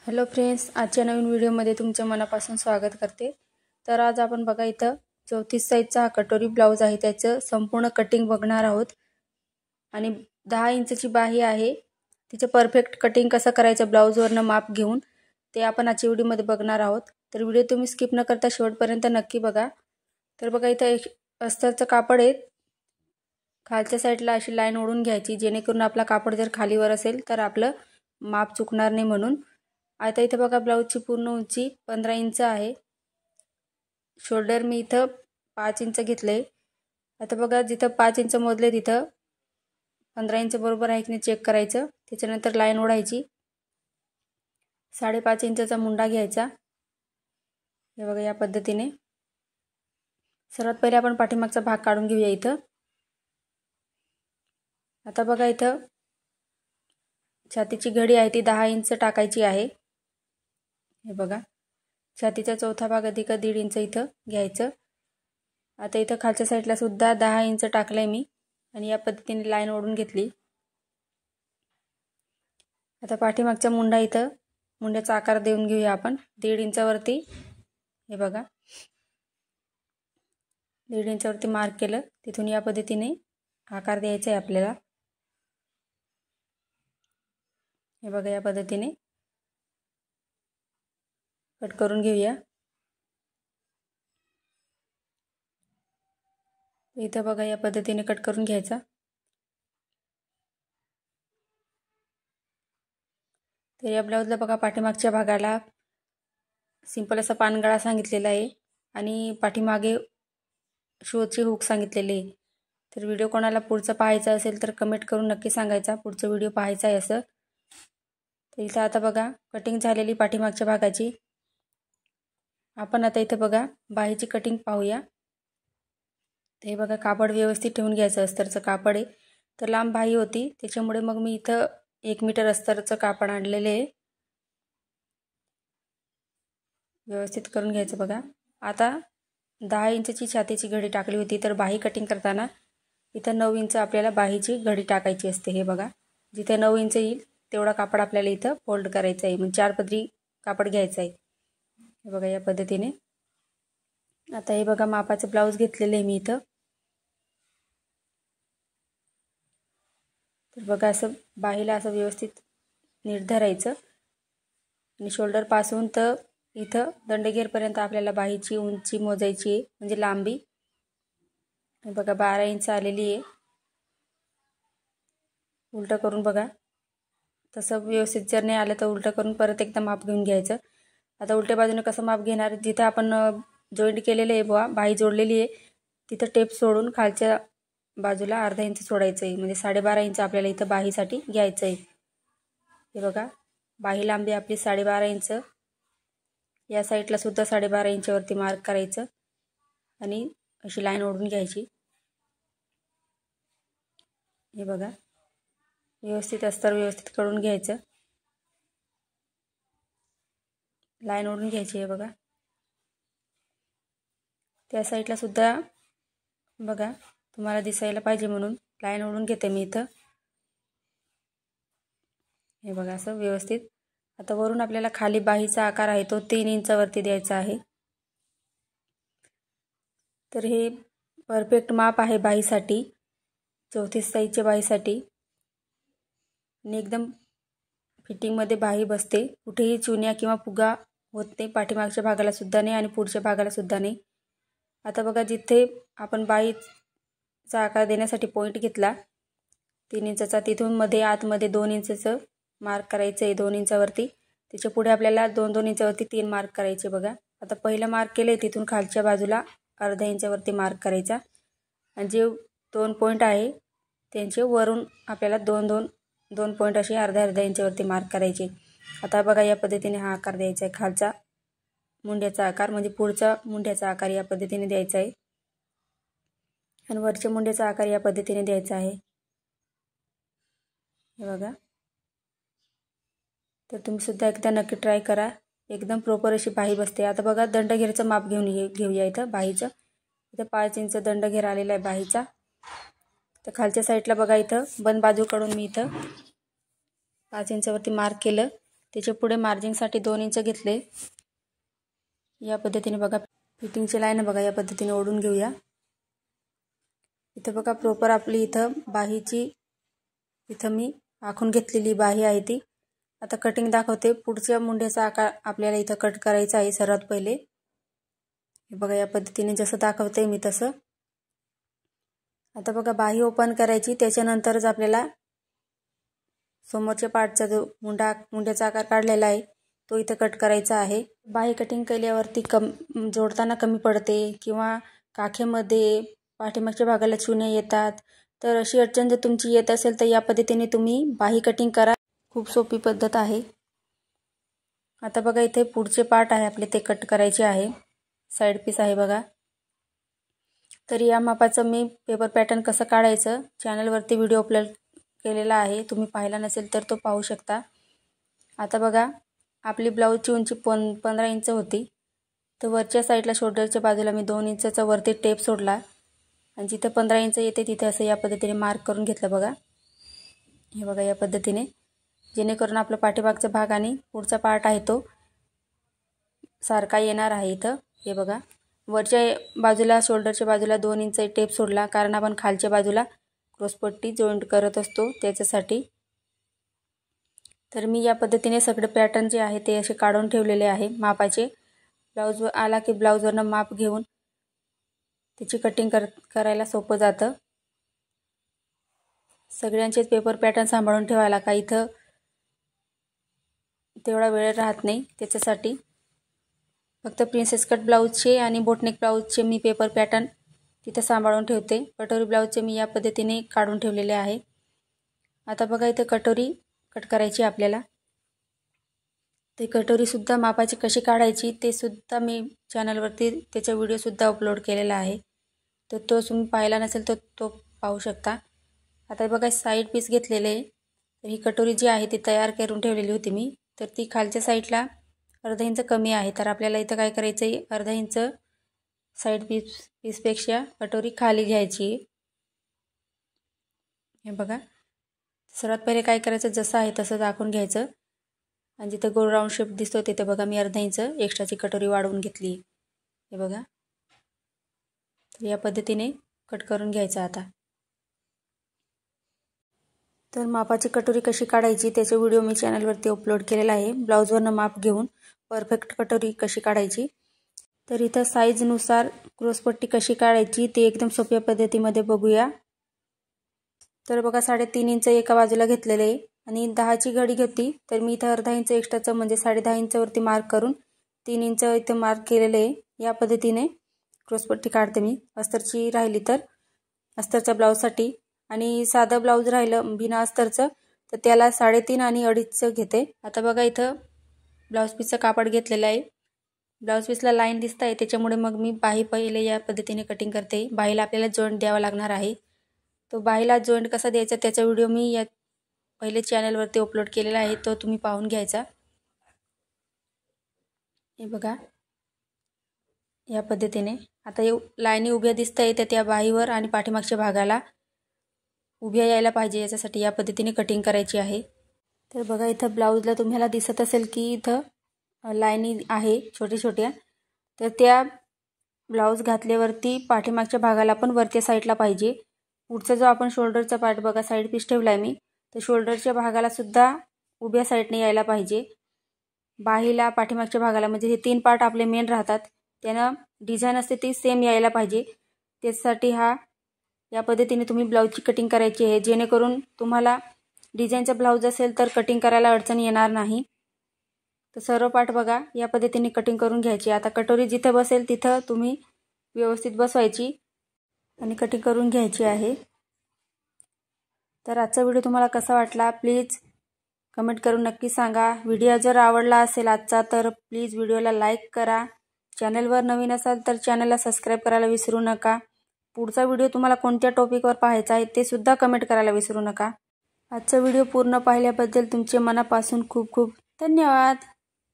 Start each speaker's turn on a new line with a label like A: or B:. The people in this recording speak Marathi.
A: हॅलो फ्रेंड्स, आजच्या नवीन व्हिडिओमध्ये तुमचे मनापासून स्वागत करते। तर आज आपण बघा इथं 34 साइजचा हा कटोरी ब्लाउज आहे, त्याचं संपूर्ण कटिंग बघणार आहोत। आणि 10 इंचची बाही आहे, तिचे परफेक्ट कटिंग कसं करायचं ब्लाउजवरनं माप घेऊन ते आपण आजच्या व्हिडिओमध्ये बघणार आहोत। तर व्हिडिओ तुम्ही स्किप न करता शेवटपर्यंत नक्की बघा। तर बघा इथं एक अस्तरचं कापड आहे, खालच्या साईडला अशी लाईन ओढून घ्यायची जेणेकरून आपला कापड जर खालीवर असेल तर आपलं माप चुकणार नाही म्हणून। आता इथं बघा ब्लाउजची पूर्ण उंची 15 इंच आहे। शोल्डर मी इथं 5 इंच घेतले। आता बघा जिथं 5 इंच मोजले तिथं 15 इंच बरोबर आहे की नाही चेक करायचं। त्याच्यानंतर लाईन ओढायची, 5.5 इंचचा मुंडा घ्यायचा। हे बघा या पद्धतीने। सर्वात पहिले आपण पाठीमागचा भाग काढून घेऊया इथं। आता बघा इथं छातीची घडी आहे ती 10 इंच टाकायची आहे। हे बघा छातीचा चौथा भाग अधिक 1.5 इंच इथं घ्यायचं। आता इथं खालच्या साईडला सुद्धा 10 इंच टाकलंय मी आणि या पद्धतीने लाईन ओढून घेतली। आता पाठीमागचा मुंडा इथं मुंड्याचा आकार देऊन घेऊया आपण 1.5 इंचावरती। हे बघा 1.5 इंचावरती मार्क केलं, तिथून या पद्धतीने आकार द्यायचा आहे आपल्याला। हे बघा या पद्धतीने कट करून घेऊया। इथं बघा या पद्धतीने कट करून घ्यायचा। तर या ब्लाउजला बघा पाठीमागच्या भागाला सिंपल असा पानगळा सांगितलेला आहे आणि पाठीमागे शोची हुक सांगितलेली आहे। तर व्हिडिओ कोणाला पुढचा पाहायचा असेल तर कमेंट करून नक्की सांगायचा पुढचा व्हिडिओ पाहायचा आहे असं। तर इथं आता बघा कटिंग झालेली पाठीमागच्या भागाची। आपण आता इथं बघा बाहीची कटिंग पाहूया। हे बघा कापड व्यवस्थित ठेवून घ्यायचं, अस्तरचं कापड आहे। तर लांब बाही होती त्याच्यामुळे मग मी इथं 1 मीटर अस्तरचं कापड आणलेले आहे, व्यवस्थित करून घ्यायचं बघा। आता 10 इंचची छातीची घडी टाकली होती, तर बाही कटिंग करताना इथं 9 इंच आपल्याला बाहीची घडी टाकायची असते। हे बघा जिथे 9 इंच येईल तेवढा कापड आपल्याला इथं फोल्ड करायचा आहे, म्हणजे 4 पदरी कापड घ्यायचं आहे। हे बघा या पद्धतीने। आता हे बघा मापाचं ब्लाउज घेतलेलं आहे मी इथं। तर बघा असं बाहीला असं व्यवस्थित नीट धरायचं आणि शोल्डर पासून तर इथं दंडगेरपर्यंत आपल्याला बाहीची उंची मोजायची आहे, म्हणजे लांबी। हे बघा 12 इंच आलेली आहे। उलटं करून बघा, तसं व्यवस्थित जर नाही आलं तर उलटं करून परत एकदा माप घेऊन घ्यायचं। आता उलट्या बाजूने कसं माप घेणार, जिथं आपण जॉईंट केलेले आहे बुवा, बाही जोडलेली आहे तिथं टेप सोडून खालच्या बाजूला अर्धा इंच सोडायचं आहे, म्हणजे 12.5 इंच आपल्याला इथं बाहीसाठी घ्यायचं आहे। हे बघा बाही लांबी आपली 12.5 इंच। या साईडला सुद्धा 12.5 इंचावरती मार्क करायचं आणि अशी लाईन ओढून घ्यायची। हे बघा व्यवस्थित अस्तर व्यवस्थित करून घ्यायचं, लाईन ओढून घ्यायची। हे बघा त्या साईडला सुद्धा बघा तुम्हाला दिसायला पाहिजे म्हणून लाईन ओढून घेते मी इथं। हे बघा असं व्यवस्थित। आता वरून आपल्याला खाली बाहीचा आकार आहे तो 3 इंचावरती द्यायचा आहे। तर हे परफेक्ट माप आहे बाहीसाठी, 34 साइजच्या बाहीसाठी आणि एकदम फिटिंगमध्ये बाही बसते, कुठेही चुन्या किंवा फुगा होत नाही, पाठीमागच्या भागाला सुद्धा नाही आणि पुढच्या भागाला सुद्धा नाही। आता बघा जिथे आपण बाहीचा आकार देण्यासाठी पॉईंट घेतला 3 इंचचा, तिथून मध्ये आतमध्ये 2 इंचचं मार्क करायचं आहे 2 इंचावरती। त्याच्या पुढे आपल्याला 2-2 इंचावरती 3 मार्क करायचे बघा। आता पहिलं मार्क केले तिथून खालच्या बाजूला अर्धा इंचावरती मार्क करायचा आणि जे 2 पॉईंट आहे त्यांचे वरून आपल्याला 2 पॉईंट असे अर्धा इंचावरती मार्क करायचे। आता बघा या पद्धतीने हा आकार द्यायचा आहे, खालचा मुंड्याचा आकार म्हणजे पुढचा मुंड्याचा आकार या पद्धतीने द्यायचा आहे आणि वरच्या मुंड्याचा आकार या पद्धतीने द्यायचा आहे। हे बघा तर तुम्ही सुद्धा एकदा नक्की ट्राय करा, एकदम प्रॉपर अशी बाही बसते। आता बघा दंडघेरचं माप घेऊया इथं बाहीचं। इथं 5 इंच दंडघेर आलेला आहे बाहीचा। तर खालच्या साईडला बघा इथं बंद बाजूकडून मी इथं 5 इंचावरती मार्क केलं त्याच्या पुढे मार्जिनसाठी 2 इंच घेतले। या पद्धतीने बघा फिटिंगची लाईन बघा या पद्धतीने ओढून घेऊया। इथं बघा प्रॉपर आपली इथं बाहीची इथं मी आखून घेतलेली बाही आहे ती। आता कटिंग दाखवते। पुढच्या मुंड्याचा आकार आपल्याला इथं कट करायचा आहे सर्वात पहिले। हे बघा या पद्धतीने जसं दाखवते मी तसं। आता बघा बाही ओपन करायची, त्याच्यानंतरच आपल्याला समोरच्या पार्टचा जो मुंड्याचा आकार काढलेला आहे तो इथं कट करायचा आहे। बाही कटिंग केल्यावरती जोडताना कमी पडते किंवा काखेमध्ये पाठीमागच्या भागाला चुने येतात, तर अशी अडचण जर तुमची येत असेल तर या पद्धतीने तुम्ही बाही कटिंग करा। खूप सोपी पद्धत आहे। आता बघा इथे पुढचे पार्ट आहे आपले ते कट करायचे आहे। साइड पीस आहे बघा। तर या मापाचं मी पेपर पॅटर्न कसं काढायचं चॅनलवरती व्हिडिओ अपलोड केलेला आहे, तुम्ही पाहिला नसेल तर तो पाहू शकता। आता बघा आपली ब्लाऊजची उंची 15 इंच होती, तर वरच्या साईडला शोल्डरच्या बाजूला मी 2 इंचचा वरती टेप सोडला आणि जिथे 15 इंच येते तिथे असं या पद्धतीने मार्क करून घेतलं बघा। हे बघा या पद्धतीने, जेणेकरून आपला पाठीमागचा भाग आणि पुढचा पार्ट आहे तो सारखा येणार आहे इथं। हे बघा वरच्या बाजूला शोल्डरच्या बाजूला 2 इंच टेप सोडला, कारण आपण खालच्या बाजूला क्रॉसपट्टी जॉईंट करत असतो त्याच्यासाठी। तर मी या पद्धतीने सगळे पॅटर्न जे आहे ते असे काढून ठेवलेले आहे मापाचे। ब्लाऊज आला की ब्लाऊजवरनं माप घेऊन त्याची कटिंग करायला सोपं जातं। सगळ्यांचेच पेपर पॅटर्न सांभाळून ठेवायला का इथं तेवढा वेळ राहत नाही, त्याच्यासाठी फक्त प्रिन्सेस कट ब्लाऊजचे आणि बोटनेक ब्लाऊजचे मी पेपर पॅटर्न तिथे सांभाळून ठेवते। कटोरी ब्लाऊजचे मी या पद्धतीने काढून ठेवलेले आहे। आता बघा इथे कटोरी कट करायची आपल्याला। ते कटोरी सुद्धा मापाची कशी काढायची ते सुद्धा मी चॅनलवरती त्याचा व्हिडिओ सुद्धा अपलोड केलेला आहे, तर तो तुम्ही पाहिला नसेल तर तो पाहू शकता। आता बघा साइड पीस घेतलेले आहे, तर ही कटोरी जी आहे ती तयार करून ठेवलेली होती मी, तर ती खालच्या साईडला अर्धा इंच कमी आहे, तर आपल्याला इथं काय करायचं आहे अर्धा इंच साइड पीसपेक्षा कटोरी खाली घ्यायची। हे बघा सर्वात पहिले काय करायचं जसं आहे तसं दाखवून घ्यायचं आणि जिथे गोल राऊंड शेप दिसतो तिथे बघा मी अर्धा इंच एक्स्ट्राची कटोरी वाढवून घेतली। हे बघा तर या पद्धतीने कट करून घ्यायचं। आता तर मापाची कटोरी कशी काढायची त्याचा व्हिडिओ मी चॅनलवरती अपलोड केलेला आहे, ब्लाऊजवरनं माप घेऊन परफेक्ट कटोरी कशी काढायची। तर इथं साईजनुसार क्रॉसपट्टी कशी काढायची ते एकदम सोप्या पद्धतीमध्ये बघूया। तर बघा 3.5 इंच एका बाजूला घेतलेले आहे आणि 10ची घडी घेतली, तर मी इथं अर्धा इंच एक्स्ट्राचं म्हणजे 10.5 इंचवरती मार्क करून 3 इंच इथं मार्क केलेले आहे। या पद्धतीने क्रॉसपट्टी काढते मी। अस्तरची राहिली तर अस्तरच्या ब्लाऊजसाठी आणि साधं ब्लाऊज राहिलं बिना अस्तरचं तर त्याला 3.5 आणि 2.5 घेते। आता बघा इथं ब्लाऊज पीसचं कापड घेतलेलं आहे, ब्लाऊज पीसला लाईन दिसत आहे त्याच्यामुळे मग मी बाही पहिले या पद्धतीने कटिंग करते। बाहीला आपल्याला जॉईंट द्यावा लागणार आहे, तो बाहीला जॉईंट कसा द्यायचा त्याचा व्हिडिओ मी या पहिले चॅनलवरती अपलोड केलेला आहे, तो तुम्ही पाहून घ्यायचा। हे बघा या पद्धतीने आता लाईनी उभ्या दिसत आहे तर त्या बाहीवर आणि पाठीमागच्या भागाला उभ्या यायला पाहिजे, याच्यासाठी या पद्धतीने कटिंग करायची आहे। तर बघा इथं ब्लाऊजला तुम्हाला दिसत असेल की इथं लाईनी आहे छोट्या छोट्या, तर त्या ब्लाऊज घातल्यावरती पाठीमागच्या भागाला पण वरच्या साईडला पाहिजे। पुढचा जो आपण शोल्डरचा पार्ट बघा साइड पीस ठेवलाय मी, तर शोल्डरच्या भागाला सुद्धा उभ्या साईडने यायला पाहिजे। बाहीला पाठीमागच्या भागाला म्हणजे हे 3 पार्ट आपले मेन राहतात, त्यांना डिझाईन असते ती सेम यायला पाहिजे। त्यासाठी या पद्धतीने तुम्ही ब्लाऊजची कटिंग करायची आहे, जेणेकरून तुम्हाला डिझाईनचा ब्लाऊज असेल तर कटिंग करायला अडचण येणार नाही। तर सर्व पार्ट बघा या पद्धतीने कटिंग करून घ्यायची। आता कटोरी जिथे बसेल तिथं तुम्ही व्यवस्थित बसवायची आणि कटिंग करून घ्यायची आहे। तर आजचा व्हिडिओ तुम्हाला कसा वाटला प्लीज कमेंट करून नक्की सांगा। व्हिडिओ जर आवडला असेल आजचा तर प्लीज व्हिडिओला लाईक करा। चॅनलवर नवीन असाल तर चॅनलला सबस्क्राईब करायला विसरू नका। पुढचा व्हिडिओ तुम्हाला कोणत्या टॉपिकवर पाहायचा आहे ते सुद्धा कमेंट करायला विसरू नका। आजचा व्हिडिओ पूर्ण पाहिल्याबद्दल तुमचे मनापासून खूप खूप धन्यवाद।